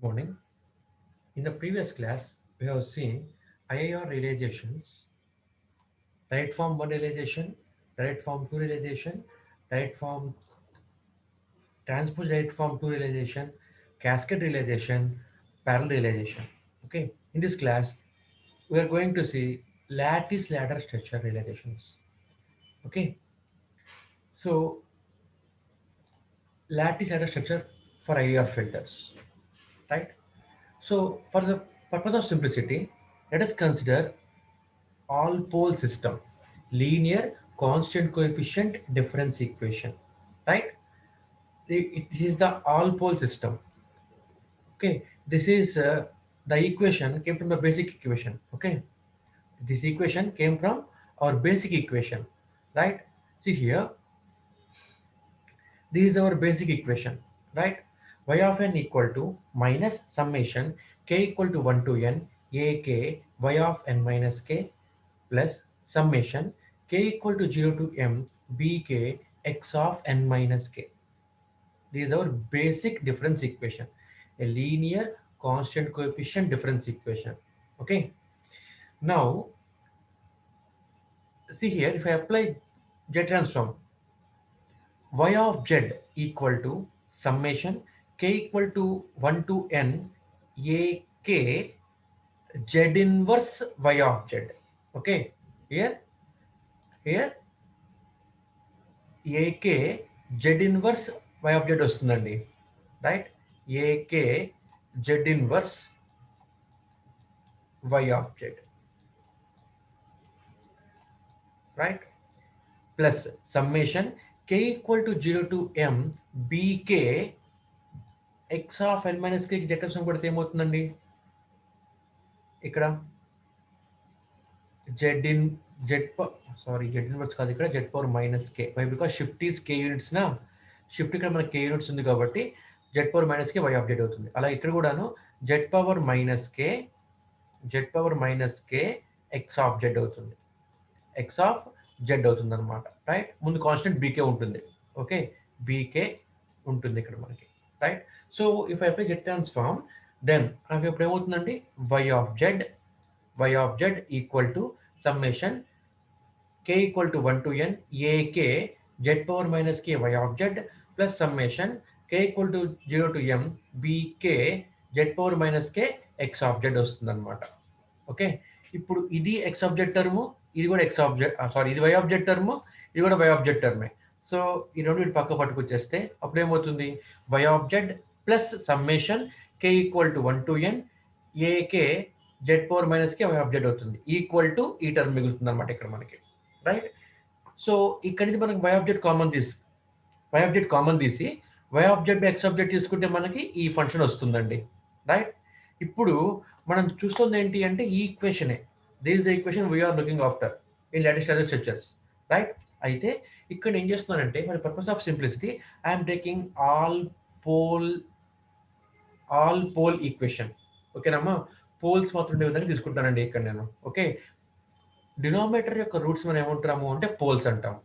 Morning. In the previous class, we have seen IIR realizations, right form 1 realization, right form 2 realization, right form transpose right form 2 realization, cascade realization, parallel realization. Okay. In this class, we are going to see lattice ladder structure realizations. Okay. So lattice ladder structure for IIR filters, right? So for the purpose of simplicity, let us consider all pole system, linear constant coefficient difference equation, right? It is the all pole system. Okay, this is the equation came from the basic equation. Okay, this equation came from our basic equation, right? See here, this is our basic equation, right? Y of n equal to minus summation k equal to 1 to n a k y of n minus k plus summation k equal to 0 to m b k x of n minus k. This is our basic difference equation, a linear constant coefficient difference equation. Okay. Now, see here, if I apply Z transform, y of z equal to summation k equal to 1 to n a k z inverse y of z. Okay. Here ak z inverse y of z వస్తుందండి, right? ak z inverse y of z, right? Plus summation k equal to 0 to m bk x of n minus k z sum కొడితే ఏమవుతుందండి ఇక్కడ z in z sorry z inverse కాదు, ఇక్కడ z power minus k. Why because shift is k units నా, shift ఇక్కడ మనకి k units ఉంది కాబట్టి z power minus k y of z అవుతుంది. అలా ఇక్కడ కూడాను z power minus k x of z అవుతుంది, x ఆఫ్ z అవుతుంది అనమాట, రైట్? ముందు కాన్స్టెంట్ బీకే ఉంటుంది. ఓకే, బీకే ఉంటుంది ఇక్కడ మనకి, right? So if I apply Z transform, then నాకు ఇప్పుడు ఏమవుతుందండి, y of z equal to summation k equal to 1 to n ak z power minus k y of z plus summation k equal to 0 to m bk z power minus k x of z వస్తుంది అనమాట. Okay, ఇప్పుడు ఇది X of z term, ఇది కూడా x of z, sorry ఇది y of z term, ఇది కూడా y of z టర్మే. సో ఈ రెండు వీటి పక్క పట్టుకొచ్చేస్తే అప్పుడు ఏమవుతుంది, why of z plus summation K equal to 1 to N a k Z power minus K Y of z అవుతుంది, ఈక్వల్ టు ఈ టర్మ్ మిగులుతుంది అనమాట ఇక్కడ మనకి, రైట్? సో ఇక్కడ నుంచి మనకి వై ఆఫ్ జెడ్ కామన్ తీసి y of Z by X of Z తీసుకుంటే మనకి ఈ ఫంక్షన్ వస్తుందండి, రైట్? ఇప్పుడు మనం చూస్తుంది ఏంటి అంటే ఈ ఈక్వేషనే, this is the equation we are looking after in latest other structures, right? అయితే ఇక్కడ ఏం చేస్తున్నానంటే for purpose of simplicity I'm taking pole all pole equation. ఓకేనమ్మా, పోల్స్ మాత్రం ఉండే విధంగా తీసుకుంటానండి ఇక్కడ నేను. ఓకే, డినామినేటర్ యొక్క రూట్స్ మనం ఏమంటాము అంటే పోల్స్ అంటాము,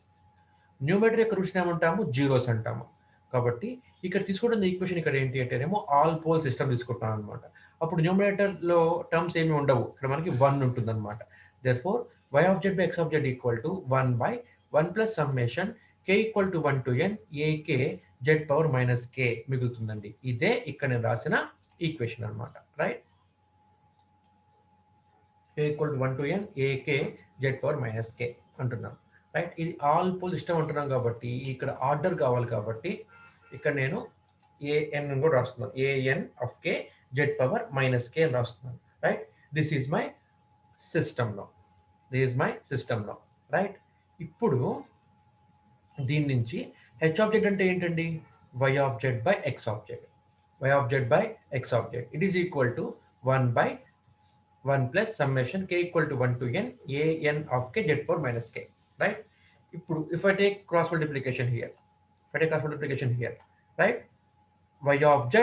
న్యూమరేటర్ యొక్క రూట్స్ ఏమంటాము జీరోస్ అంటాము. కాబట్టి ఇక్కడ తీసుకుంటున్న ఈక్వేషన్ ఇక్కడ ఏంటి అంటేనేమో ఆల్ పోల్ సిస్టమ్ తీసుకుంటాం అనమాట. అప్పుడు న్యూమరేటర్లో టర్మ్స్ ఏమి ఉండవు, ఇక్కడ మనకి 1 ఉంటుంది అనమాట. Therefore Y of Z by X of Z equal to 1 by 1 plus summation K equal to 1 to N a k Z power minus K మిగులుతుందండి. ఇదే ఇక్కడ నేను రాసిన ఈక్వేషన్ అనమాట, right? k equal to 1 to N a k Z power minus K అంటున్నాం, right? ఇది all poll system అంటున్నాం కాబట్టి ఇక్కడ ఆర్డర్ కావాలి కాబట్టి ఇక్కడ నేను ఏఎన్ కూడా రాస్తున్నాను, a n of K Z power minus K అని రాస్తున్నాను, రైట్? దిస్ ఈజ్ మై సిస్టంలో, రైట్? ఇప్పుడు దీని నుంచి హెచ్ ఆఫ్ జెడ్ అంటే ఏంటండి, Y of Z by X of Z, it is equal to 1 by 1 plus summation k equal to 1 to n a n of k z power minus k, right? ఇప్పుడు if I take cross multiplication here, right? Y of z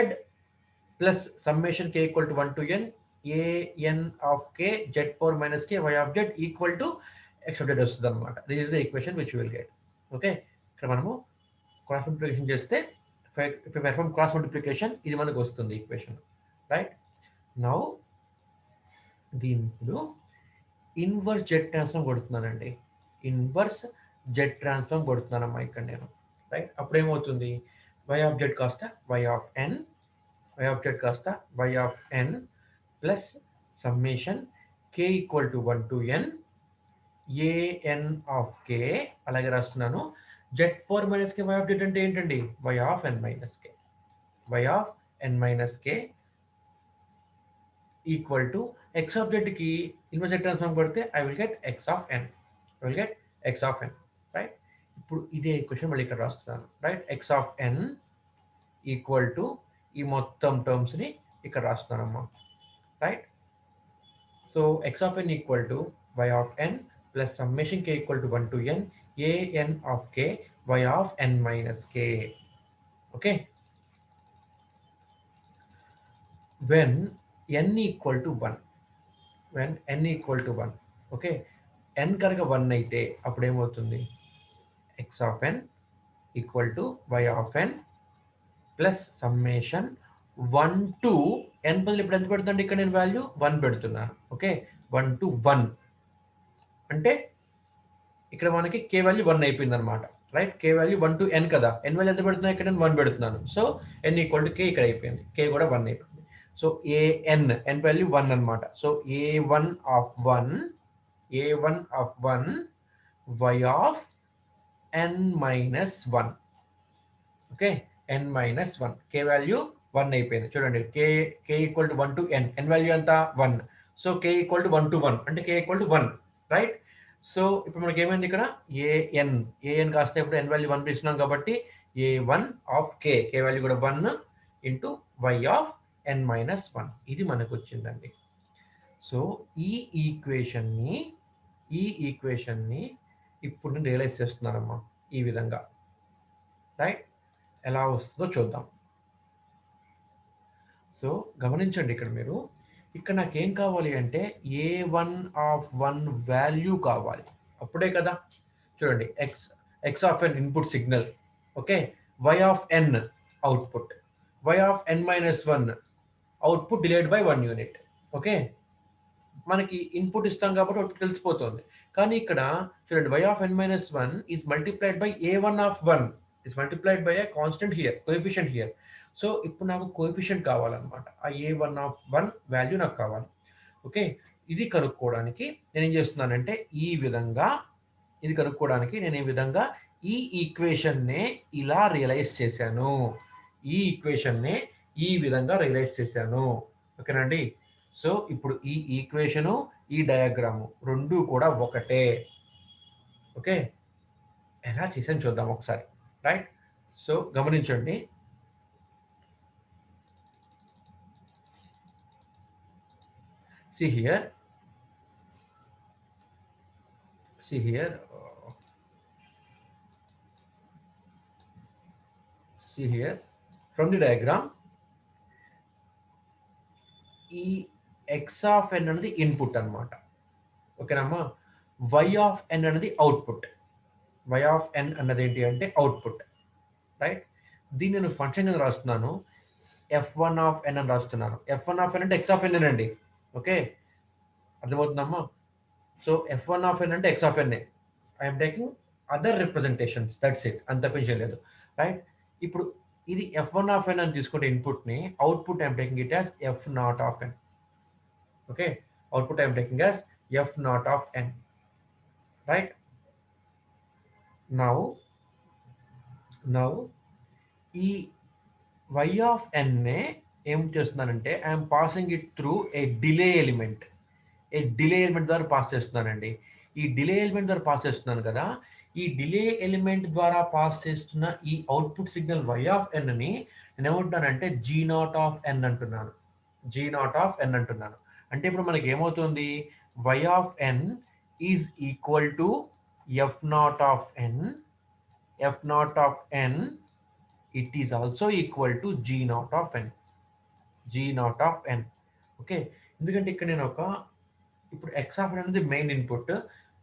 plus summation k equal to 1 to n a n of k z power minus k y of z equal to x of z వస్తుంది అనమాట. This is the equation which will get. Okay, ఇక్కడ మనము cross multiplication చేస్తే, if I perform cross multiplication ఇది మనకు వస్తుంది equation, right. Now దీని ఇప్పుడు ఇన్వర్స్ జెడ్ ట్రాన్స్ఫార్మ్ కొడుతున్నానండి. ఇన్వర్స్ జెడ్ ట్రాన్స్ఫార్మ్ కొడుతున్నానమ్మా ఇక్కడ నేను. రైట్. అప్పుడు ఏమవుతుంది, వై ఆఫ్ జెడ్ కాస్త Y of N, Y of Z కాస్త Y of N plus summation K equal to 1 to N a n of K, అలాగే రాస్తున్నాను Z power minus K Y of Z అంటే ఏంటండి, Y of N minus K, why of N minus K equal to X of Z కి inverse Z transform కొడితే I will get X of N, I will get X of N. Right. ఇప్పుడు ఇదే equation మళ్ళీ ఇక్కడ రాస్తున్నాను. Right. X of N equal to ఈ మొత్తం టర్మ్స్ని ఇక్కడ రాస్తున్నానమ్మా. Right. So X of N equal to Y of N plus summation K equal to 1 to N a n of K why of N minus K. Okay. when n equal to 1, when n equal to 1, okay, n కనుక 1 అయితే అప్పుడు ఏమవుతుంది, X of N equal to Y of N plus summation 1 to N బదులు ఇప్పుడు ఎంత పెడుతుంది ఇక్కడ నేను వాల్యూ 1 పెడుతున్నాను. ఓకే, 1 టు 1 అంటే ఇక్కడ మనకి కే వాల్యూ 1 అయిపోయింది అనమాట. రైట్. కే వాల్యూ 1 టు ఎన్ కదా, ఎన్ వాల్యూ ఎంత పెడుతున్నా ఇక్కడ నేను 1 పెడుతున్నాను. సో ఎన్ ఈక్వల్ టు కే ఇక్కడ అయిపోయింది, కే కూడా 1 అయిపోయింది. సో ఏఎన్, ఎన్ వాల్యూ 1 అనమాట. So a one of 1, a one of 1 Y of N minus 1. Okay, N minus 1, K value 1 అయిపోయింది. చూడండి, K equal to 1 to N, N value ఎంత 1. So K equal to 1 to 1 అంటే K equal to 1. Right. So ఇప్పుడు మనకి ఏమైంది ఇక్కడ AN కాస్త ఇప్పుడు ఎన్ వాల్యూ 1 తీసుకున్నాం కాబట్టి ఏ1 ఆఫ్ కే, కే వాల్యూ కూడా 1 into y of N minus 1, ఇది మనకు వచ్చిందండి. సో ఈ ఈక్వేషన్ని ఇప్పుడు నేను రియలైజ్ చేస్తున్నానమ్మా ఈ విధంగా. రైట్. ఎలా వస్తుందో చూద్దాం. సో గమనించండి, ఇక్కడ మీరు ఇక్కడ నాకేం కావాలి అంటే ఏ1 ఆఫ్ 1 వాల్యూ కావాలి, అప్పుడే కదా. చూడండి, X of N input signal, okay, Y of N output, Y of N minus 1 output delayed by 1 unit. Okay, మనకి ఇన్పుట్ ఇస్తాం కాబట్టి ఒకటి తెలిసిపోతుంది. కానీ ఇక్కడ చూడండి, Y of N minus 1 is multiplied by a one of 1 is multiplied by a constant here, coefficient here. So ఇప్పుడు నాకు కోఎఫిషియంట్ కావాలన్నమాట, ఆ ఏ1 ఆఫ్ 1 వాల్యూ నాకు కావాలి. ఓకే, ఇది కనుక్కోవడానికి నేను ఏం చేస్తున్నానంటే ఈ విధంగా ఈ ఈక్వేషన్నే ఇలా రియలైజ్ చేశాను, ఈ విధంగా రియలైజ్ చేశాను. ఓకేనండి. సో ఇప్పుడు ఈ ఈక్వేషను ఈ డయాగ్రాము రెండు కూడా ఒకటే. ఓకే, ఎలా చేసాను చూద్దాం ఒకసారి. రైట్. సో గమనించండి, see here from the diagram, ఈ ఎక్స్ ఆఫ్ ఎన్ అనేది ఇన్పుట్ అనమాట. ఓకేనమ్మా. వై ఆఫ్ ఎన్ అనేది అవుట్పుట్, వై ఆఫ్ ఎన్ అన్నది ఏంటి అంటే అవుట్పుట్. రైట్. దీన్ని నేను ఫంక్షన్ కింద రాస్తున్నాను, f1 ఆఫ్ ఎన్ అని రాస్తున్నాను. f1 ఆఫ్ ఎన్ అంటే ఎక్స్ ఆఫ్ ఎన్ అండి. ఓకే, అర్థమవుతుందమ్మా. సో f1 ఆఫ్ ఎన్ అంటే X of n, I'm taking other representations, that's it, అంత పెంచలేదు. రైట్. ఇప్పుడు ఇది f1 ఆఫ్ ఎన్ అని తీసుకుంటే ఇన్పుట్ని, output I'm taking it as f0 of N. Okay, output I'm taking as f0 of N. Right. Now ఈ y of ఎన్నే ఏం చేస్తున్నానంటే I'm passing it through a delay element, ద్వారా పాస్ చేస్తున్నానండి. ఈ డిలే ఎలిమెంట్ ద్వారా పాస్ చేస్తున్నాను కదా, ఈ డిలే ఎలిమెంట్ ద్వారా పాస్ చేస్తున్న ఈ అవుట్పుట్ సిగ్నల్ y ఆఫ్ ఎన్ ని నేను ఏమంటున్నానంటే g0 ఆఫ్ ఎన్ అంటున్నాను, అంటే ఇప్పుడు మనకి ఏమవుతుంది, y of N is equal to f0 of n, it is also equal to g0 of n. Okay, ఎందుకంటే ఇక్కడ నేను ఇప్పుడు x ఆఫ్ n అనేది main input,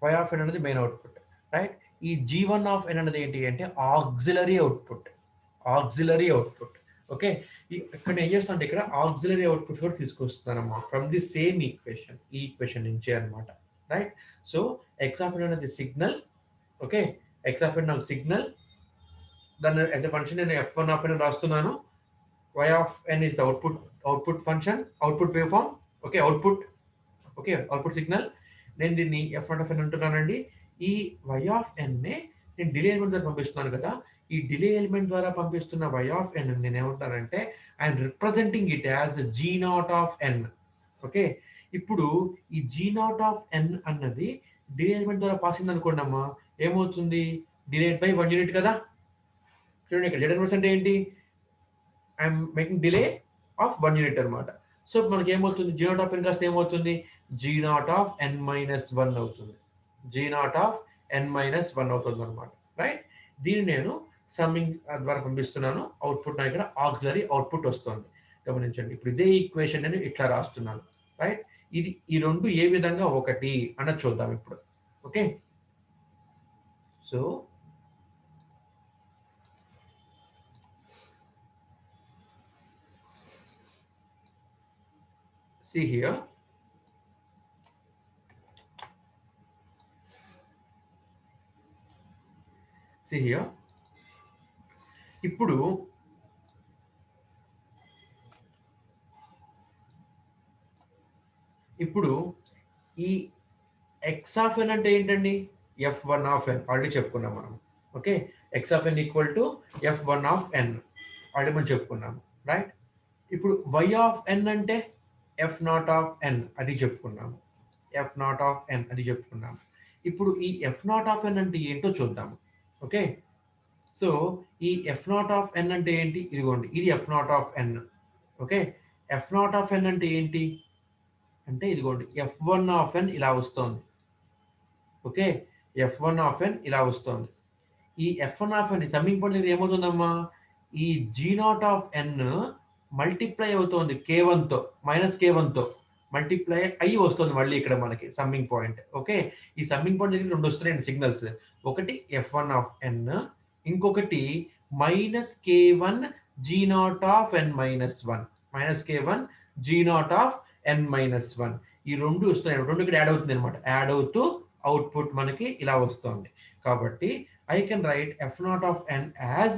y of n అనేది మెయిన్ అవుట్పుట్. రైట్. ఈ g1 ఆఫ్ n అనేది ఏంటి అంటే ఆక్సిలరీ అవుట్పుట్. ఓకే, ఇక్కడ ఏం చేస్తాను అంటే ఇక్కడ ఆక్సిలరీ అవుట్పుట్ కూడా తీసుకొస్తున్నాను అన్నమాట ఫ్రమ్ ది సేమ్ ఈక్వేషన్, ఈ ఈక్వేషన్ నుంచే అనమాట. రైట్. సో ఎక్స్ ఆఫ్ ఎన్ అనేది సిగ్నల్. ఓకే, ఎక్స్ ఆఫ్ ఎన్ నాకు సిగ్నల్, దాన్ని యాజ్ ఎ ఫంక్షన్ నేను ఎఫ్ వన్ ఆఫ్ ఎన్ రాస్తున్నాను. y of n is the output function, output waveform. Okay, output. Okay, output signal. నేను దీన్ని ఎఫ్ నాట్ ఆఫ్ ఎన్ అంటున్నానండి. ఈ y of ఎన్ నే నేను delay element ద్వారా పంపిస్తున్నాను కదా, ఈ డిలే ఎలిమెంట్ ద్వారా పంపిస్తున్న y ఆఫ్ ఎన్ నేను ఏమంటానంటే I'm representing it as G naught of N. Okay, ఇప్పుడు ఈ జీ నాట్ ఆఫ్ ఎన్ అన్నది డిలే ఎలిమెంట్ ద్వారా పాస్ అయింది అనుకోండి అమ్మా, ఏమవుతుంది, డిలేడ్ బై 1 యూనిట్ కదా. చూడండి ఇక్కడ జెడ్ అంటే ఏంటి, I'm making delay of 1 unit అనమాట. సో మనకి ఏమవుతుంది, జీ నాట్ ఆఫ్ ఎన్ కాస్త ఏమవుతుంది, g naught of N minus 1 అవుతుంది. G naught of N minus 1 అవుతుంది అనమాట. రైట్. దీన్ని నేను సమ్మింగ్ ద్వారా పంపిస్తున్నాను. అవుట్పుట్ నా ఇక్కడ ఆక్సిలరీ అవుట్పుట్ వస్తుంది. గమనించండి, ఇప్పుడు ఇదే ఈక్వేషన్ నేను ఇట్లా రాస్తున్నాను. రైట్. ఇది ఈ రెండు ఏ విధంగా ఒకటి అన్నది చూద్దాం ఇప్పుడు. Okay, so see here, see here, ఇప్పుడు ఇప్పుడు ఈ ఎక్స్ ఆఫ్ ఎన్ అంటే ఏంటండి, f one of n already చెప్పుకున్నాం మనం. Okay, x of N equal to F one of n already మనం చెప్పుకున్నాము. రైట్. ఇప్పుడు వై ఆఫ్ ఎన్ అంటే ఎఫ్ నాట్ ఆఫ్ ఎన్, అది చెప్పుకున్నాము. ఎఫ్ నాట్ ఆఫ్ ఎన్ అది చెప్పుకున్నాము. ఇప్పుడు ఈ ఎఫ్ నాట్ ఆఫ్ ఎన్ అంటే ఏంటో చూద్దాము. ఓకే, సో ఈ ఎఫ్ నాట్ ఆఫ్ ఎన్ అంటే ఏంటి, ఇదిగోండి ఇది F naught of N. Okay, F naught of ఎన్ అంటే ఏంటి అంటే ఇదిగోండి ఎఫ్ వన్ ఆఫ్ ఎన్ ఇలా వస్తుంది. Okay, f one of n ఇలా వస్తుంది. ఈ f one of n summing point దగ్గర ఏమవుతుందమ్మా, ఈ g naught of n multiply అవుతోంది k1తో, మైనస్ k1తో మల్టిప్లై అయ్యి వస్తుంది మళ్ళీ ఇక్కడ మనకి సమ్మింగ్ పాయింట్. ఓకే, ఈ సమ్మింగ్ పాయింట్ దగ్గర రెండు వస్తున్నాయండి సిగ్నల్స్. ఒకటి ఎఫ్ వన్ ఆఫ్ ఎన్, ఇంకొకటి minus k1 g naught of N minus 1, minus k1 g naught of N minus 1. ఈ రెండు వస్తున్నాయి, రెండు ఇక్కడ యాడ్ అవుతుంది అనమాట. యాడ్ అవుతూ అవుట్పుట్ మనకి ఇలా వస్తుంది. కాబట్టి I can write f naught of n as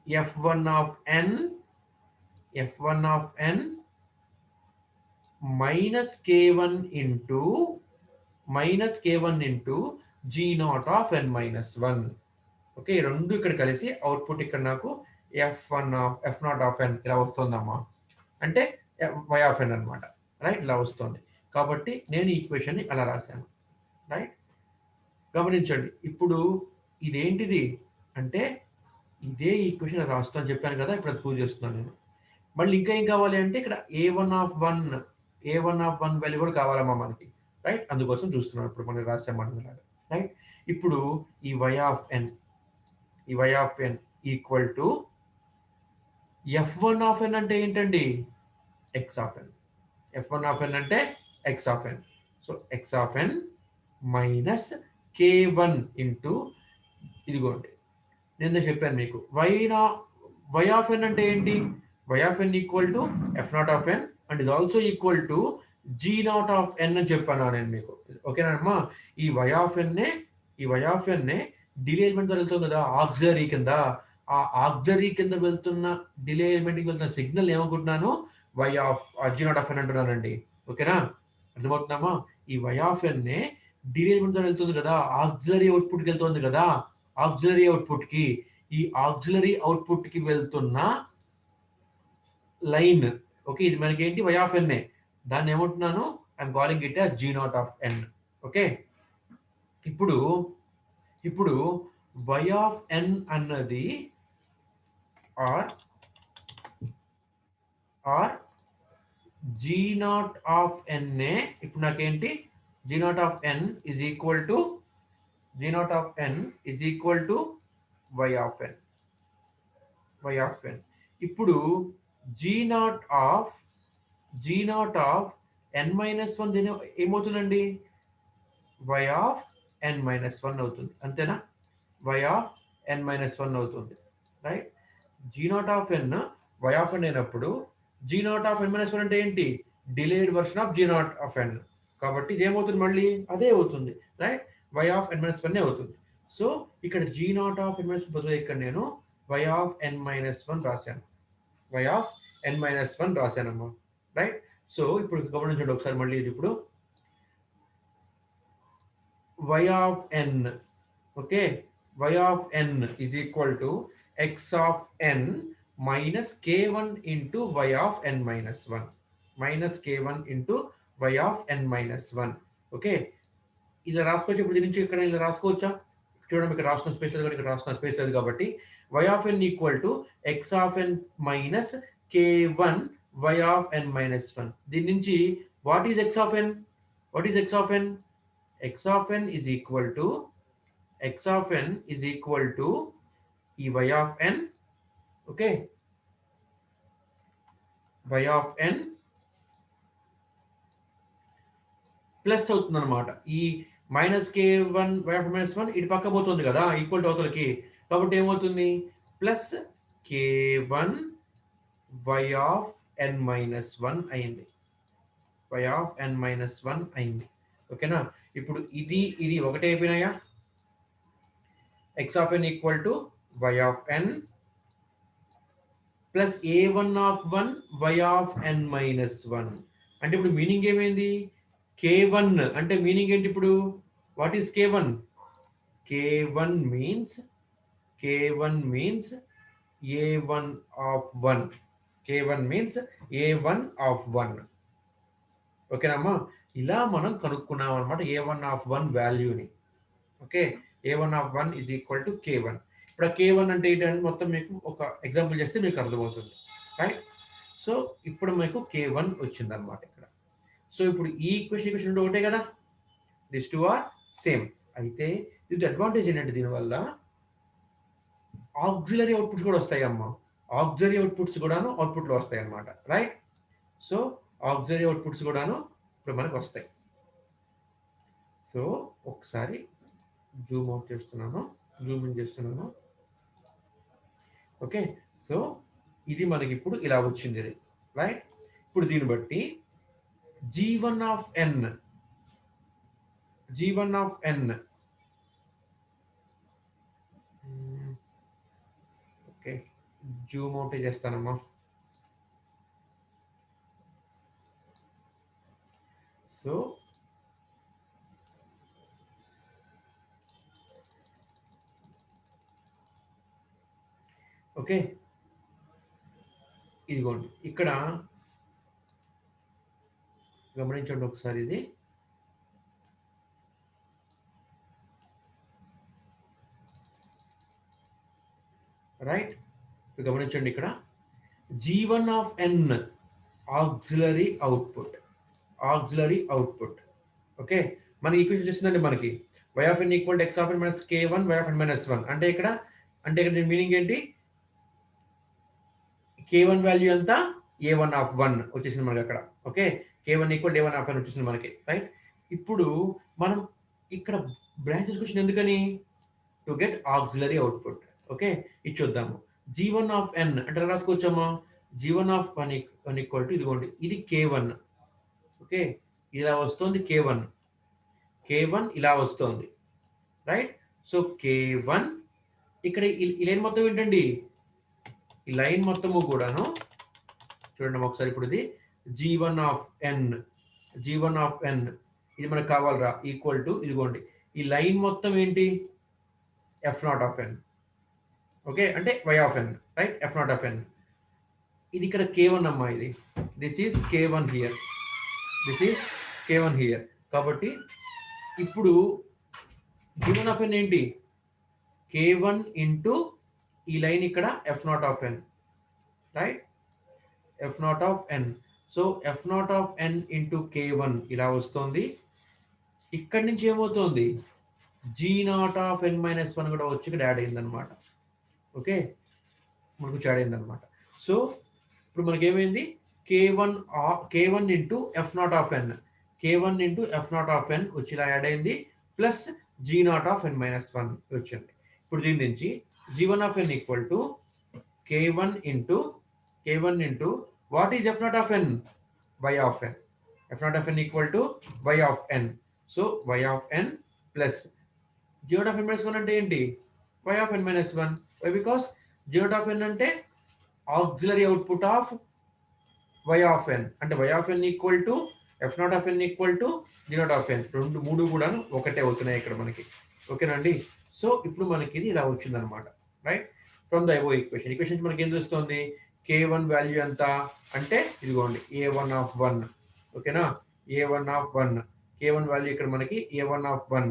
f1 of n, f1 of n minus k1 into g naught of n minus 1. Okay, రెండు ఇక్కడ కలిసి అవుట్పుట్ ఇక్కడ నాకు ఎఫ్ నాట్ ఆఫ్ ఎన్ ఇలా వస్తుందమ్మా, అంటే వై ఆఫ్ ఎన్ అనమాట. రైట్, ఇలా వస్తుంది. కాబట్టి నేను ఈక్వేషన్ ని అలా రాశాను. రైట్. గమనించండి, ఇప్పుడు ఇదేంటిది అంటే ఇదే ఈక్వేషన్ రాస్తాను చెప్పాను కదా, ఇప్పుడు అది ప్రూవ్ చేస్తున్నాను నేను. మళ్ళీ ఇంకా ఏం కావాలి అంటే ఇక్కడ ఏ వన్ ఆఫ్ వన్ వాల్యూ కూడా కావాలమ్మా మనకి. రైట్, అందుకోసం చూస్తున్నాను ఇప్పుడు మనం రాసామన్నలాగా. రైట్. ఇప్పుడు ఈ Y of N equal to F one of ఎన్ అంటే ఏంటండి, X of N. F one of ఎన్ అంటే X of N. So X of N minus k1 into ఇదిగోండి నిన్న చెప్పాను మీకు వై ఆఫ్ ఎన్ అంటే ఏంటి, Y of N equal to F naught of N and ఇది also equal to G naught of N అని చెప్పాను నేను మీకు. ఓకేనమ్మా, ఈ Y of N delay element ద్వారా వెళ్తుంది కదా ఆక్సిలరీ కింద, ఆ ఆక్సిలరీ కింద వెళ్తున్న డిలే ఎలిమెంట్కి వెళ్తున్న సిగ్నల్ ఏమనుకుంటున్నాను, Y of G naught of N అంటున్నానండి. ఓకేనా, అర్థమవుతుందమ్మా. ఈ Y of N delay element ద్వారా వెళ్తుంది కదా, ఆక్సిలరీ అవుట్పుట్కి వెళ్తుంది కదా, ఆక్సిలరీ అవుట్పుట్ కి, ఈ ఆక్సిలరీ అవుట్పుట్ కి వెళ్తున్న లైన్. ఓకే, ఇది మనకి ఏంటి, వై ఆఫ్ ఎన్. దాన్ని ఏమంటున్నాను, I'm calling it as G naught of N. Okay, ఇప్పుడు వై ఆఫ్ ఎన్ అన్నది are G naught of N. ఇప్పుడు నాకేంటి, G naught of N is equal to Y of N. ఇప్పుడు G naught of N minus 1 దీని ఏమవుతుందండి, why of N minus 1 అవుతుంది. అంతేనా, why of N minus 1 అవుతుంది. Right. G naught of N Y of N అయినప్పుడు G naught of N minus one అంటే ఏంటి, delayed version of G naught of N. కాబట్టి ఇది ఏమవుతుంది, మళ్ళీ అదే అవుతుంది, right, Y of N minus one అవుతుంది. సో ఇక్కడ G naught of N minus బదులు ఇక్కడ నేను Y of N minus one రాశాను, Y of N minus one రాశానమ్మా, రైట్. సో ఇప్పుడు గమనించండి ఒకసారి మళ్ళీ ఇది ఇప్పుడు y of n, okay, y of n is equal to x of n minus k1 into y of n minus 1, minus k1 into y of n minus 1, okay. ఇలా రాసుకోవచ్చు. ఇప్పుడు దీని నుంచి ఇక్కడ ఇలా రాసుకోవచ్చా, చూడండి ఇక్కడ రాసుకున్న స్పేస్ లేదు, ఇక్కడ రాసుకున్న స్పేస్ లేదు కాబట్టి y of n equal to x of n minus k1 y of n minus 1. దీని నుంచి what is x of n, what is x of n, x of n is equal to x of n is equal to e y of n, okay, y of n plus అవుతుంది అనమాట. ఈ minus K one Y of minus one ఇటు పక్క పోతుంది కదా equal to అవతలకి, కాబట్టి ఏమవుతుంది plus K one Y of N minus one అయింది, Y of N minus one అయింది, ఓకేనా. ఇప్పుడు ఇది ఇది ఒకటే అయిపోయినాయా, x of n equal to y of n plus a1 of 1 y of n minus 1. అంటే ఇప్పుడు మీనింగ్ ఏమైంది, k1 అంటే మీనింగ్ ఏంటి ఇప్పుడు, what is k1, k1 means k1 means a1 of 1, k1 means a1 of 1, ఓకేనమ్మా. ఇలా మనం కనుక్కున్నాం అనమాట a1 of 1 వాల్యూని, okay. a1 of 1 is equal to k1. ఇప్పుడు k1 అంటే ఏంటంటే మొత్తం మీకు ఒక ఎగ్జాంపుల్ చేస్తే మీకు అర్థమవుతుంది, రైట్. సో ఇప్పుడు మీకు k1 వచ్చింది అనమాట ఇక్కడ. సో ఇప్పుడు ఈ ఈక్వేషన్ ఒకటే కదా, దిస్ టూ ఆర్ సేమ్. అయితే ఇది అడ్వాంటేజ్ ఏంటంటే దీనివల్ల ఆక్సిలరీ అవుట్పుట్స్ కూడా వస్తాయి అమ్మా, ఆక్సిలరీ అవుట్పుట్స్ కూడాను అవుట్పుట్లో వస్తాయి అన్నమాట, రైట్. సో ఆక్సిలరీ అవుట్పుట్స్ కూడాను ఇప్పుడు మనకు వస్తాయి. సో ఒకసారి జూమ్ అవుట్ చేస్తున్నాను, జూమ్ ఇన్ చేస్తున్నాను, ఓకే. సో ఇది మనకి ఇప్పుడు ఇలా వచ్చింది ఇది, రైట్. ఇప్పుడు దీన్ని బట్టి g1 of n, g1 of n, okay, Zoom out చేస్తానమ్మా. సో ఓకే, ఇదిగోండి ఇక్కడ గమనించండి ఒకసారి ఇది, రైట్. గమనించండి ఇక్కడ g1 of n auxiliary output, auxiliary output, okay. మన ఈక్వేషన్ చేసిందండి మనకి y of n equal to x of n minus k1 y of n minus 1. అంటే ఇక్కడ దీని మీనింగ్ ఏంటి, k1 వాల్యూ ఎంత a1 of 1 వచ్చేసింది మనకి అక్కడ, okay. k1 equal a1 of 1 వచ్చేసింది మనకి, రైట్. ఇప్పుడు మనం ఇక్కడ బ్రాంచెస్ క్వశ్చన్ ఎందుకని, to get auxiliary output, okay. ఇది చూద్దాము. g1 of n అంటే రాసుకోవచ్చమ్మా, g1 of 1 ఈక్వల్ టు ఇదిగోండి ఇది k1, ఓకే. ఇలా వస్తుంది k1, k1 ఇలా వస్తుంది, రైట్. సో k1 ఇక్కడ ఈ లైన్ మొత్తం ఏంటండి, ఈ లైన్ మొత్తము కూడాను చూడండి ఒకసారి. ఇప్పుడు ఇది g1 of n, g1 of n ఇది మనకు కావాలరా ఈక్వల్ టు ఇదిగోండి ఈ లైన్ మొత్తం ఏంటి f0 of n, ఓకే, అంటే y of n, right, f0 of n. ఇది ఇక్కడ k1 అమ్మా, ఇది this is k1 here, this is k1 here. కాబట్టి ఇప్పుడు g1 of n ఏంటి, k1 ఇంటూ ఈ లైన్ ఇక్కడ f0 of n, right, f0 of n. So f0 of n into k1 ఇలా వస్తుంది. ఇక్కడి నుంచి ఏమవుతుంది g0 of n మైనస్ 1 కూడా వచ్చి ఇక్కడ యాడ్ అయిందనమాట, ఓకే, మనకు యాడ్ అయిందనమాట. సో ఇప్పుడు మనకి ఏమైంది k1 into f0 of n, k1 into f0 of n వచ్చి ఇలా యాడ్ అయింది, plus g0 of n minus 1 వచ్చింది. ఇప్పుడు దీని నుంచి g1 of n equal to k1 into what is f naught of n? Y of n. F naught of n equal to y of n. So y of n plus g naught of n minus 1 అంటే ఏంటి? Y of n minus 1. Why? Because g naught of n అంటే auxiliary output of y of n. అంటే y of n equal to f naught of n equal to g naught of n. మూడు కూడా ఒకటే అవుతున్నాయి ఇక్కడ మనకి. ఓకేనండి. So ఇప్పుడు మనకి ఇది ఇలా వచ్చిందనమాట. Right? From the above equation. Equation మనకి ఏం తెలుస్తుంది? k1 వాల్యూ ఎంత అంటే ఇదిగోండి a1 ఆఫ్ 1. ఓకేనా? a1 of 1. k1 వాల్యూ ఇక్కడ మనకి a1 ఆఫ్ 1.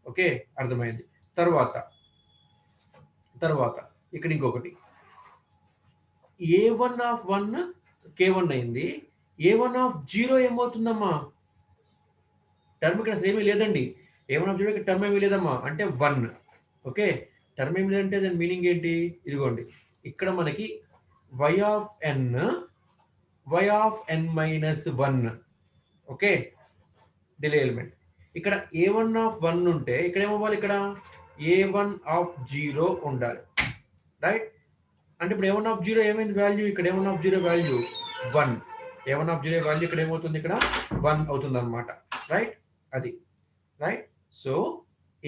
ఓకే, అర్థమైంది. తర్వాత ఇక్కడ ఇంకొకటి a1 ఆఫ్ 1 k1 అయింది. a1 of 0 ఏమవుతుందమ్మా? టర్మ్ ఇక్కడ అసలు ఏమీ లేదండి. a1 ఆఫ్ 0 ఇక్కడ టర్మ్ ఏమీ లేదమ్మా, అంటే 1. ఓకే, టర్మ్ ఏమి లేదంటే దాని మీనింగ్ ఏంటి? ఇదిగోండి ఇక్కడ మనకి y of n minus 1. Okay, delay element. ఇక్కడ a1 ఆఫ్ 1 ఉంటే ఇక్కడ ఏమవ్వాలి? ఇక్కడ a1 ఆఫ్ 0 ఉండాలి. రైట్? అంటే ఇప్పుడు a1 ఆఫ్ 0 ఏమైంది వాల్యూ? ఇక్కడ a1 of 0 value 1. a1 of 0 value ఇక్కడ ఏమవుతుంది? ఇక్కడ 1 అవుతుంది అనమాట. రైట్? అది right. So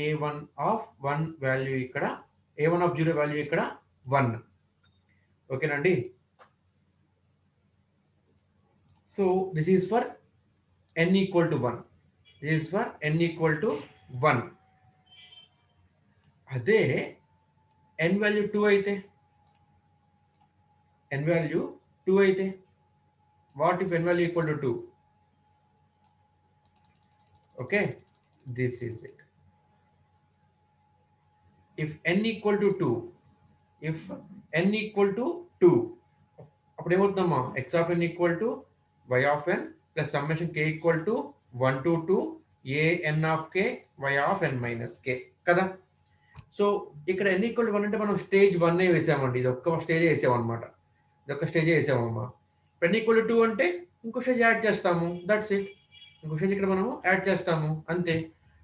a1 of 1 value ఇక్కడ, a1 ఆఫ్ 0 వాల్యూ ఇక్కడ 1. ఓకేనండి. So this is for n equal to 1. This is for n equal to 1. అదే n వాల్యూ 2 అయితే, n వాల్యూ 2 అయితే, what if n value equal to 2? Okay, this is it. If n equal to 2, if n equal to 2, అప్పుడు ఏమవుతుందమ్మా? x of n equal to y of n plus summation k equal to 1 to 2 a n of k y of n minus k కదా. So ఇక్కడ n equal to 1 అంటే మనం stage 1 వేసామండి. ఇది ఒక్క stage వేసామన్నమాట. ఇది ఒక్క స్టేజ్ వేసామమ్మా. n ఈక్వల్ టు 2 అంటే ఇంకో స్టేజ్ యాడ్ చేస్తాము. That's it. ఇంకో స్టేజ్ ఇక్కడ మనము యాడ్ చేస్తాము అంతే.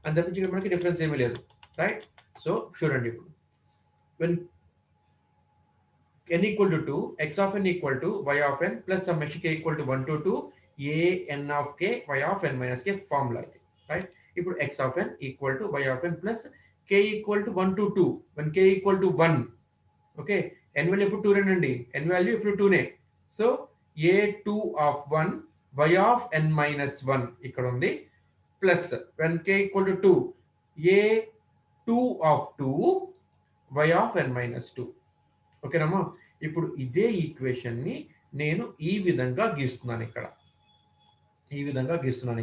అంతకుమించి ఇక్కడ మనకి డిఫరెన్స్ ఏమీ లేదు. రైట్? సో చూడండి ఇప్పుడు when n equal to 2, x of n equal to y of n plus summation k equal to 1 to 2 a n of k y of n minus k formula ఇది. Right? ఇప్పుడు x of n equal to y of n plus k equal to 1 to 2 when k equal to 1. Okay, n value ఇప్పుడు 2 రేనండి. n value ఇప్పుడు 2నే. So a2 of 1 y of n minus 1 ఇక్కడ ఉంది plus when k equal to 2 a2 of 2 y of n minus 2. ఓకేనమ్మా? ఇప్పుడు ఇదే equation ని నేను ఈ విధంగా గీస్తున్నాను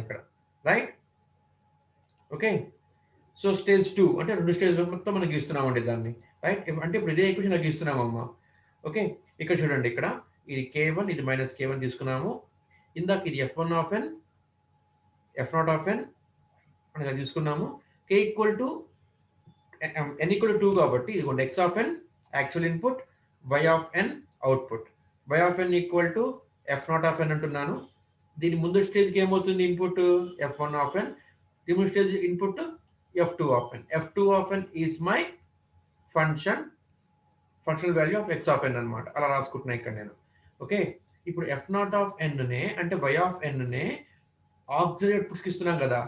ఇక్కడ. రైట్? ఓకే, సో స్టేజ్ 2 అంటే 2 స్టేజ్ మొత్తం మనం గీస్తున్నామండి దాన్ని. రైట్? అంటే ఇప్పుడు ఇదే ఈక్వేషన్ గీస్తున్నామమ్మా. ఓకే, ఇక్కడ చూడండి, ఇక్కడ ఇది k1, ఇది మైనస్ k1 తీసుకున్నాము. ఇందాక ఇది f1 of n, f0 of n అనగా తీసుకున్నాము. k equal to n equal to 2 కాబట్టి ఇదిగోండి x of n actual input, y of n output. y of n equal to f0 of n అంటున్నాను. దీని ముందు స్టేజ్కి ఏమవుతుంది? Input f1 of n. దీని ముందు stage input f2 of n. f2 of n is my functional value of x of n అనమాట. అలా రాసుకుంటున్నా ఇక్కడ నేను. ఓకే, ఇప్పుడు f0 ఆఫ్ n నే అంటే y ఆఫ్ n నే ఆక్సిలరీ అవుట్పుట్స్కి ఇస్తున్నాం కదా,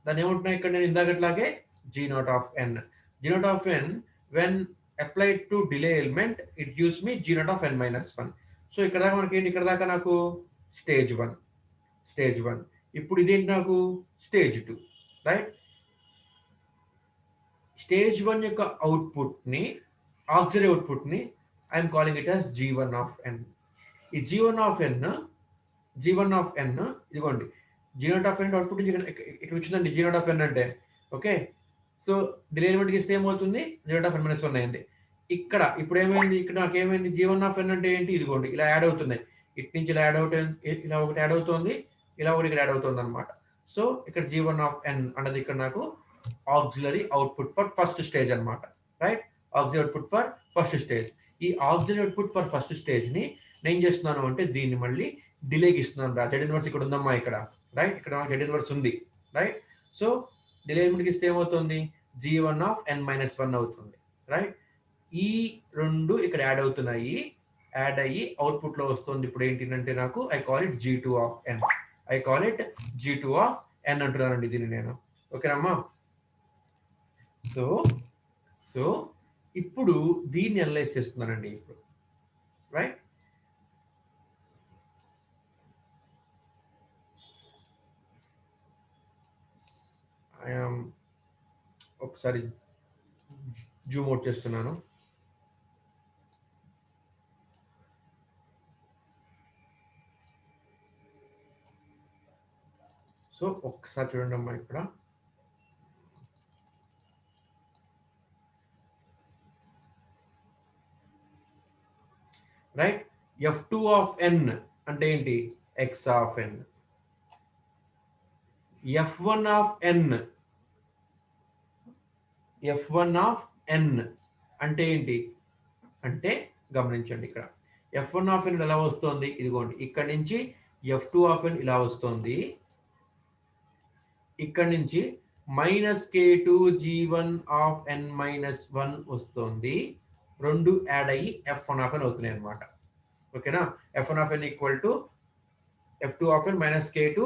దాన్ని ఏమంటున్నా ఇక్కడ నేను ఇందాకట్లాగే g0 of n. g0 of n when applied to delay element it gives me g0 of n minus 1. So ఇక్కడ దాకా మనకి ఏంటి? ఇక్కడ దాకా నాకు స్టేజ్ 1. ఇప్పుడు ఇదేంటి? నాకు స్టేజ్ 2. రైట్? స్టేజ్ 1 యొక్క అవుట్పుట్ ని, ఆక్సిలరీ అవుట్పుట్ ని I'm calling it as g1 of n. ఈ g1 ఆఫ్ n ఇదిగోండి g0 ఆఫ్ n అవుట్పుట్ ఇక్కడ వచ్చిందండి. g0 ఆఫ్ n అంటే ఓకే, సో డిలే ఎలిమెంట్కి ఇస్తే ఏమవుతుంది? g0 ఆఫ్ n minus 1 అయింది. ఇక్కడ ఇప్పుడు ఏమైంది? ఇక్కడ నాకు ఏమైంది? g1 ఆఫ్ n అంటే ఏంటి? ఇదిగోండి ఇలా యాడ్ అవుతున్నాయి. ఇటు నుంచి ఇలా యాడ్ అవుతుంది, ఇలా ఒకటి యాడ్ అవుతుంది, ఇలా ఒకటి ఇక్కడ యాడ్ అవుతుంది అనమాట. సో ఇక్కడ g1 ఆఫ్ n అన్నది ఇక్కడ నాకు auxiliary output for first stage అనమాట. Right? Auxiliary output for first stage. ఈ auxiliary output for first stage ని నేను చేస్తున్నాను అంటే దీన్ని మళ్ళీ డిలేకి ఇస్తున్నాను. జెడ్ ఇన్వర్స్ ఇక్కడ ఉందమ్మా ఇక్కడ. రైట్? ఇక్కడ జెడ్ ఇన్వర్స్ ఉంది. రైట్? సో డిలే ఎలిమెంట్కి ఇస్తే ఏమవుతుంది? g1 ఆఫ్ n minus 1 అవుతుంది. రైట్? ఈ రెండు ఇక్కడ యాడ్ అవుతున్నాయి, యాడ్ అయ్యి అవుట్పుట్లో వస్తుంది. ఇప్పుడు ఏంటంటే నాకు I call it G2 of n, I call it G2 of n అంటున్నానండి దీన్ని నేను. ఓకేనమ్మా? సో సో ఇప్పుడు దీన్ని అనలైజ్ చేస్తున్నానండి ఇప్పుడు, రైట్? ఐఎమ్ ఒకసారి జూమ్ అవుట్ చేస్తున్నాను. సో ఒక్కసారి చూడండి అమ్మా ఇక్కడ. రైట్, F2 ఆఫ్ n అంటే ఏంటి? X of n. F1 of n, F1 of n అంటే ఏంటి అంటే గమనించండి ఇక్కడ F1 ఆఫ్ n ఎలా వస్తుంది? ఇదిగోండి ఇక్కడ నుంచి F2 ఆఫ్ n ఇలా వస్తుంది, ఇక్కడ నుంచి -k2 G1 of n minus 1 వస్తుంది. రెండు యాడ్ అయ్యి F1 ఆఫ్ n అవుతున్నాయి అనమాట. ఓకేనా? F1 of n equal to F2 of n minus k2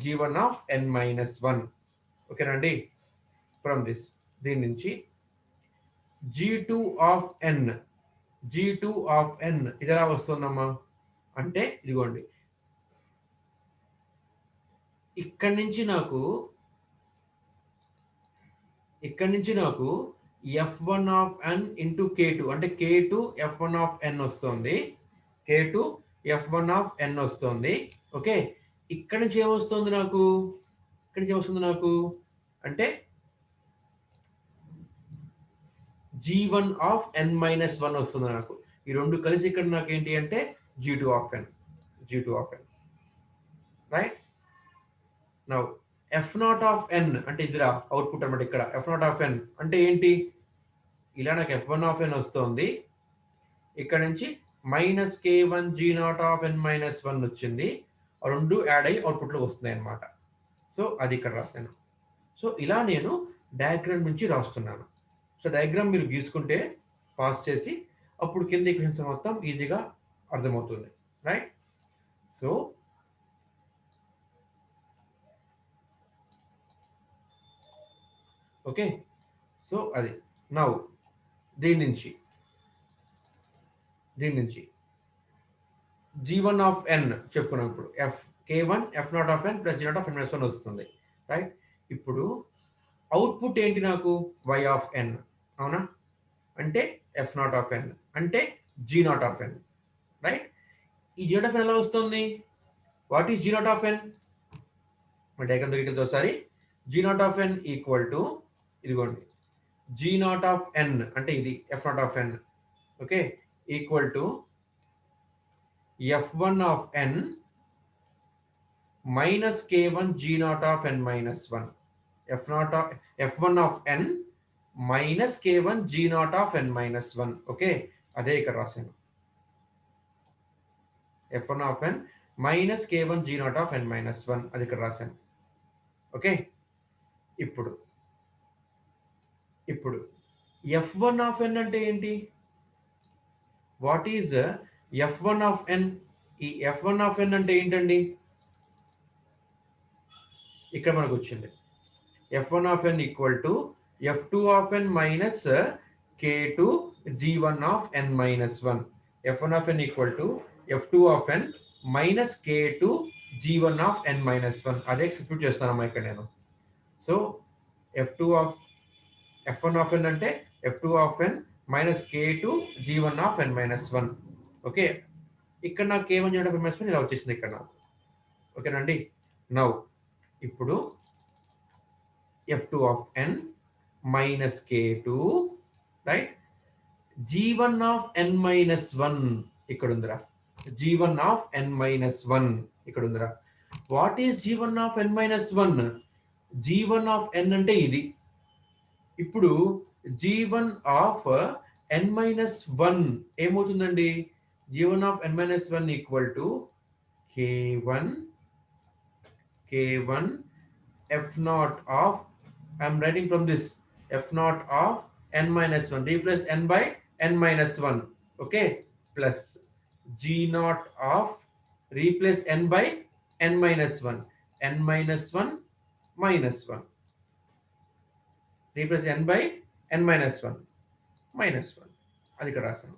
G1 of n minus 1. ఓకేనండి? ఫ్రమ్ దిస్, దీని నుంచి G2 of n, G2 of n ఇది ఎలా వస్తుందమ్మా అంటే ఇదిగోండి ఇక్కడి నుంచి నాకు F1 of n into k2 అంటే k2 F1 ఆఫ్ n వస్తుంది, k2 F1 ఆఫ్ n వస్తుంది. ఓకే, ఇక్కడి నుంచి ఏమొస్తుంది నాకు? ఇక్కడి నుంచి ఏమొస్తుంది నాకు అంటే G1 ఆఫ్ n మైనస్ 1 వస్తుంది నాకు. ఈ రెండు కలిసి ఇక్కడ నాకు ఏంటి అంటే G2 of n, G2 of n. Right now F0 of n అంటే ఇదిరా అవుట్పుట్ అనమాట. ఇక్కడ F0 ఆఫ్ n అంటే ఏంటి? ఇలా నాకు F1 ఆఫ్ n వస్తుంది, ఇక్కడ నుంచి -k1 G0 of n minus 1 వచ్చింది. రెండు యాడ్ అయ్యి అవుట్పుట్లో వస్తున్నాయి అనమాట. సో అది ఇక్కడ రాశాను. సో ఇలా నేను డయాగ్రామ్ నుంచి రాస్తున్నాను. సో డయాగ్రామ్ మీరు గీసుకుంటే పాస్ చేసి అప్పుడు కింద ఈక్వేషన్స్ మొత్తం ఈజీగా అర్థమవుతుంది. రైట్? సో ఓకే, సో అది నౌ దీని నుంచి G1 ఆఫ్ n చెప్పుకున్నాం. ఇప్పుడు k1 F0 of n plus G0 of n minus 1 వస్తుంది. రైట్? ఇప్పుడు అవుట్పుట్ ఏంటి నాకు? y ఆఫ్ n, అవునా? అంటే F0 ఆఫ్ n అంటే G0 ఆఫ్ n. రైట్? ఈ G0 ఆఫ్ n ఎలా వస్తుంది? What is G0 of n? Diagram దగ్గరికి ఒకసారి. G0 of n equal to ఇదిగోండి G0 ఆఫ్ n అంటే ఇది F0 of n. Okay, equal to F1 of n minus k1 G0 of n minus 1. F1 of n minus k1 G0 of n minus 1. Okay, అదే ఇక్కడ రాశాను. F1 of n minus k1 G0 of n minus 1 అది ఇక్కడ రాశాను. Okay, ఇప్పుడు F1 of n అంటే ఏంటి? What is F1 of n? ఈ F1 of n అంటే ఏంటండి? ఇక్కడ మనకు వచ్చింది F1 of n equal to F2 of n minus k2 G1 of n minus 1. F1 of n equal to F2 of n minus k2 G1 of n minus 1. అదే substitute చేస్తానమ్మా ఇక్కడ నేను. So F1 of n అంటే F2 of n minus k2 G1 of n minus 1. Okay, ఇక్కడ నాకు k1 G1 of n minus 1 ఇలా వచ్చేసింది ఇక్కడ నాకు. ఓకేనండి? నౌ ఇప్పుడు F2 of n minus k2, right? G1 of n minus 1 ఇక్కడ ఉందిరా. G1 of n minus 1 ఇక్కడ ఉందిరా. What is G1 of n minus 1? G1 of n అంటే ఇది. ఇప్పుడు G1 of n minus 1 ఏమవుతుందండి? G1 of n minus 1 equal to k1 F0 of, I am writing from this F0 of n minus 1, replace n by n minus 1, okay, plus g naught of, replace n by n minus 1, n minus 1 minus 1, replace n by n minus 1 minus 1, అది ఇక్కడ రాస్తాను.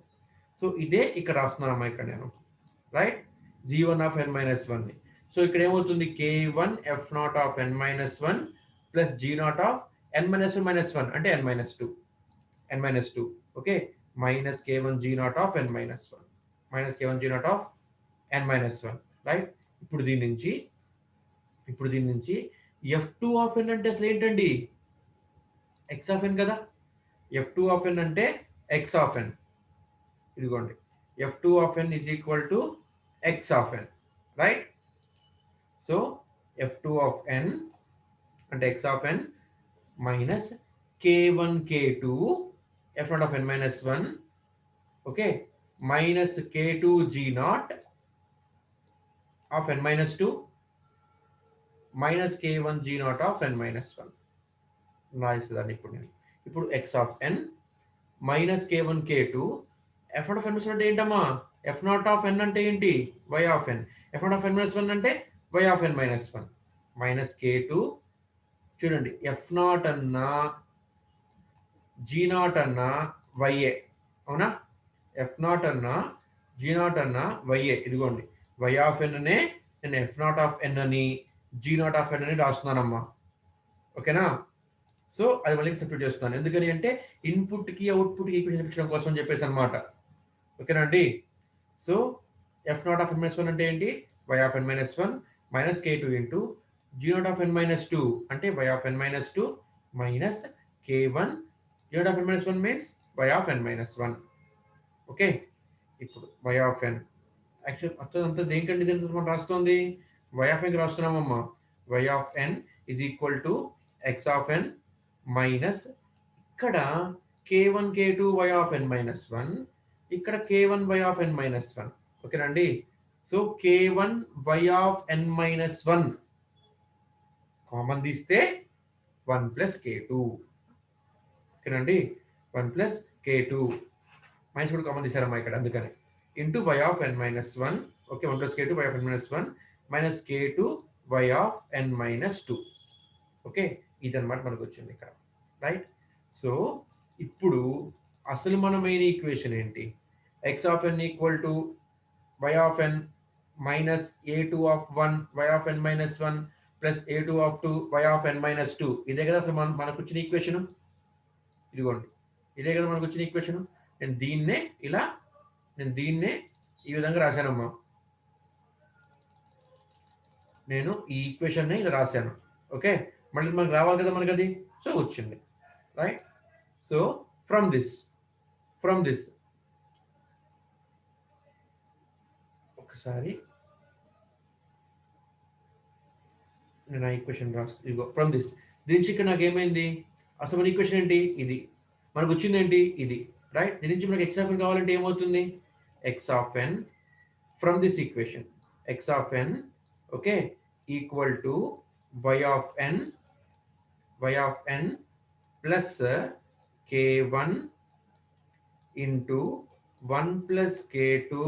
So ఇదే ఇక్కడ రాస్తున్నానమ్మా ఇక్కడ నేను, right, g1 of n minus 1ని. So ఇక్కడ ఏమవుతుంది, k1 f not of n minus 1 plus g not of n minus 1 minus 1 అంటే n minus 2, n minus 2, okay, minus k1 g not of n minus 1, minus k1 g not of n minus 1, right. ఇప్పుడు దీని నుంచి f2 of n అంటే అసలు ఏంటండి, x of n కదా, f2 of n అంటే x of n, ఇదిగోండి, f2 of n is equal to x of n, right. So f2 of n అంటే x of n minus k1 k2 f not of n minus 1, okay, minus k2 g not of n minus 2 minus k1 g not of n minus 1 రాయిస్తుందండి. ఇప్పుడు x of n minus k1 k2 f not of n minus 1 అంటే ఏంటమ్మా, f not of n అంటే ఏంటి, y of n, f not of n minus 1 అంటే y of n minus 1 minus k2, చూడండి f not అన్నా g not అన్నా y, అవునా, f not అన్నా g నాట్ అన్నా y, ఇదిగోండి y ఆఫ్ n నే నేను f నాట్ ఆఫ్ n అని g నాట్ ఆఫ్ n అని రాస్తున్నానమ్మా, ఓకేనా. సో అది మళ్ళీ సబ్స్టిట్యూట్ చేస్తున్నాను, ఎందుకని అంటే ఇన్పుట్కి అవుట్పుట్కి ఈక్వేషన్ ఇప్పించడం కోసం అని చెప్పేసి అనమాట, ఓకేనా అండి. So f not of n minus 1 అంటే ఏంటి, y of n minus 1 minus k2 into g not of n minus 2 అంటే y of n minus 2 minus k1 g not of n minus 1 means y of n minus 1, okay. ఇప్పుడు y of n actual అర్థం అంతా దేనికండి, దీని మనం రాస్తుంది y of n రాస్తున్నామమ్మా, y of n is equal to x of n minus ఇక్కడ k1 k2 y of n minus 1, ఇక్కడ k1 y of n minus 1, ఓకేనండి. So k1 y of n minus 1 common తీస్తే 1 plus k2, ఓకేనండి, 1 plus k2 minus కూడా common తీసారమ్మా ఇక్కడ, అందుకని into y of n minus 1, okay, 1 plus k2 y of n minus 1 minus k2 y of n minus 2, okay, ఇదన్నమాట మనకు వచ్చింది ఇక్కడ, right. So ఇప్పుడు అసలు మన మెయిన్ ఈక్వేషన్ ఏంటి, x of n equal to y of n minus a2 of 1 y of n minus 1 plus a2 of 2 y of n minus 2, ఇదే కదా అసలు మనకు వచ్చిన ఈక్వేషన్, ఇదిగోండి ఇదే కదా మనకు వచ్చిన ఈక్వేషన్. నేను దీన్నే ఈ విధంగా రాశానమ్మా, నేను ఈ ఈక్వేషన్ని ఇలా రాశాను, ఓకే, మళ్ళీ మనకు రావాలి కదా మనకి అది, సో వచ్చింది, రైట్. సో ఫ్రమ్ దిస్ ఒకసారి నేను ఆ ఈక్వేషన్ రాస్తాను, ఇదిగో ఫ్రమ్ దిస్, దీని నుంచి ఇక్కడ నాకు ఏమైంది, అసలు మన ఈక్వేషన్ ఏంటి, ఇది మనకు వచ్చింది ఏంటి, ఇది, రైట్. దీని నుంచి మనకి ఎక్స్ ఆఫ్ ఎన్ కావాలంటే ఏమవుతుంది, X of n from this equation, x of N, okay, equal to y of n plus k1 into 1 plus k2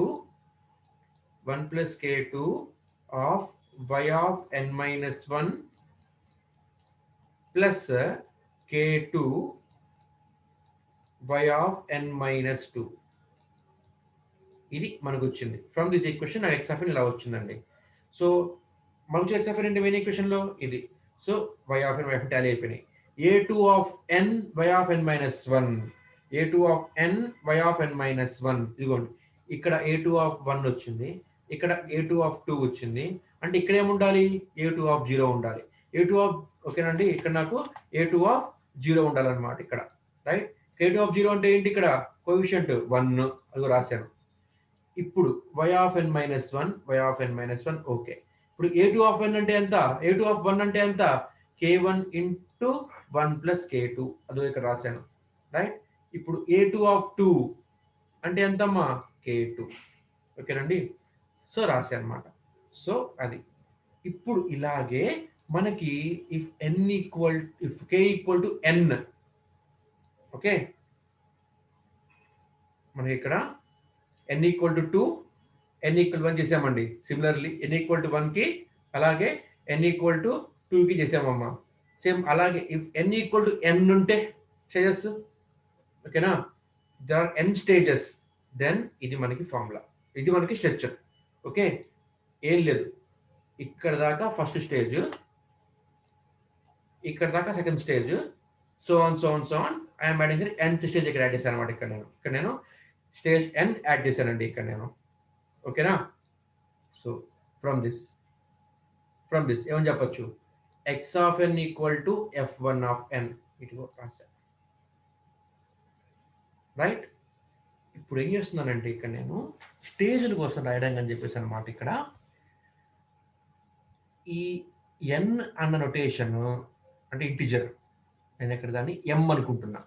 of y of n minus 1 plus k2 y of n minus 2, ఇది మనకు వచ్చింది from this equation. నాకు x of n ఇలా వచ్చిందండి. So మనకు వచ్చిన X of ఎన్ అంటే main ఈక్వేషన్లో ఇది, so y of n Tally అయిపోయినాయి. a2 of n y of n minus 1, a2 of n y of n minus 1, ఇదిగోండి ఇక్కడ a2 ఆఫ్ 1 వచ్చింది, ఇక్కడ a2 ఆఫ్ 2 వచ్చింది, అంటే ఇక్కడ ఏముండాలి, a2 ఆఫ్ 0 ఉండాలి, a2 ఆఫ్, ఓకేనండి, ఇక్కడ నాకు a2 ఆఫ్ 0 ఉండాలన్నమాట ఇక్కడ, రైట్. a2 ఆఫ్ 0 అంటే ఏంటి, ఇక్కడ కోఎఫిషియంట్ 1, అది రాశాను. ఇప్పుడు y of n minus 1, okay. ఇప్పుడు a2 ఆఫ్ n అంటే ఎంత, a2 ఆఫ్ 1 అంటే ఎంత, k1 ఇంటూ 1 ప్లస్ k2, అదో ఇక్కడ రాశాను, రైట్. ఇప్పుడు a2 ఆఫ్ 2 అంటే ఎంతమ్మా, k2, ఓకేనండి, సో రాశాను అనమాట. సో అది ఇప్పుడు ఇలాగే మనకి if k equal to n, okay, మనకి ఇక్కడ n equal to 2 n equal 1 చేసామండి. సిమిలర్లీ n ఈక్వల్ టు 1కి అలాగే n ఈక్వల్ టు 2కి చేసామమ్మా. సేమ్ అలాగే if n equal to n ఉంటే స్టేజెస్, ఓకేనా, there are n stages, then ఇది మనకి ఫార్ములా, ఇది మనకి స్ట్రక్చర్. ఓకే, ఏం లేదు, ఇక్కడ దాకా ఫస్ట్ స్టేజ్, ఇక్కడ దాకా second stage, so on so on so on. I'm adding nth stage ఇక్కడ యాడ్ చేశాను అనమాట. ఇక్కడ నేను స్టేజ్ n యాడ్ చేశానండి ఇక్కడ నేను. ఓకేనా, సో ఫ్రమ్ దిస్ ఏమని చెప్పొచ్చు, x of n equal to f1 of n, ఇటు రాశాను. రైట్, ఇప్పుడు ఏం చేస్తున్నానంటే ఇక్కడ నేను స్టేజ్ల కోసం రాయడానికి అని చెప్పేసి అనమాట. ఇక్కడ ఈ n అన్న నొటేషన్ అంటే ఇంటిజర్, నేను ఇక్కడ దాన్ని m అనుకుంటున్నా,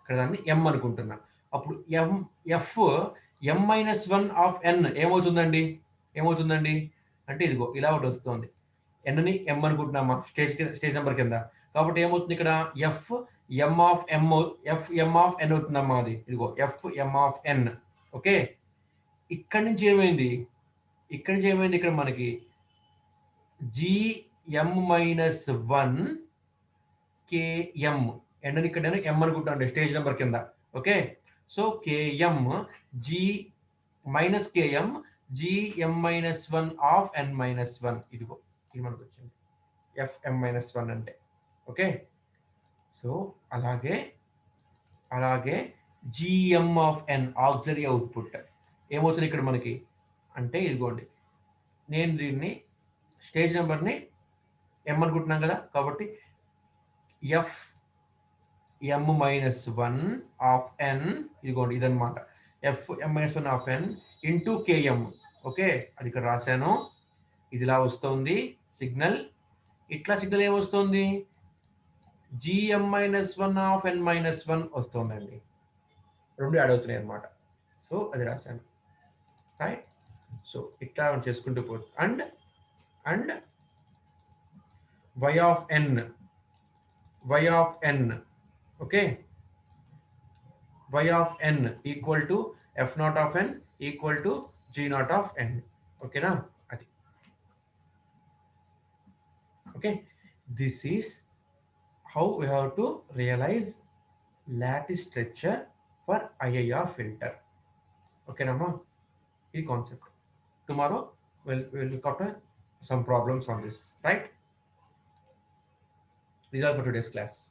ఇక్కడ దాన్ని m అనుకుంటున్నా. అప్పుడు f m-1 ఆఫ్ n ఏమవుతుందండి అంటే ఇదిగో ఇలా ఒకటి వస్తుంది. nని m అనుకుంటున్నామా స్టేజ్ నెంబర్ కింద, కాబట్టి ఏమవుతుంది ఇక్కడ f m ఆఫ్ n అవుతుందమ్మా. అది ఇదిగో f m of n. Okay, ఇక్కడి నుంచి ఏమైంది ఇక్కడ మనకి gm-1 km, n ఇక్కడ నేను m అనుకుంటాను స్టేజ్ నెంబర్ కింద. Okay, so km g minus km gm-1 of n-1, ఇదిగో ఇది మనకు వచ్చింది fm-1 అంటే. ఓకే, సో అలాగే gm of n auxiliary output ఏమవుతుంది ఇక్కడ మనకి అంటే ఇదిగోండి, నేను దీన్ని స్టేజ్ నెంబర్ని m అనుకుంటున్నాం కదా, కాబట్టి f m-1 ఆఫ్ n, ఇదిగోండి ఇదనమాట f m-1 of n into km. Okay, అది ఇక్కడ రాశాను. ఇది ఇలా వస్తుంది సిగ్నల్. ఇట్లా సిగ్నల్ ఏమొస్తుంది, gm-1 ఆఫ్ n-1 వస్తుందండి. రెండు యాడ్ అవుతున్నాయి అనమాట. సో అది రాశాను. రైట్, సో ఇట్లా చేసుకుంటూ పోతుంది. And y of n, okay, y of n equal to f0 of n equal to g0 of n. ఓకేనా, అది. Okay, this is how we have to realize lattice structure for IIR filter. Okay, Nama, this concept. Tomorrow we'll look after some problems on this, right? These are for today's class.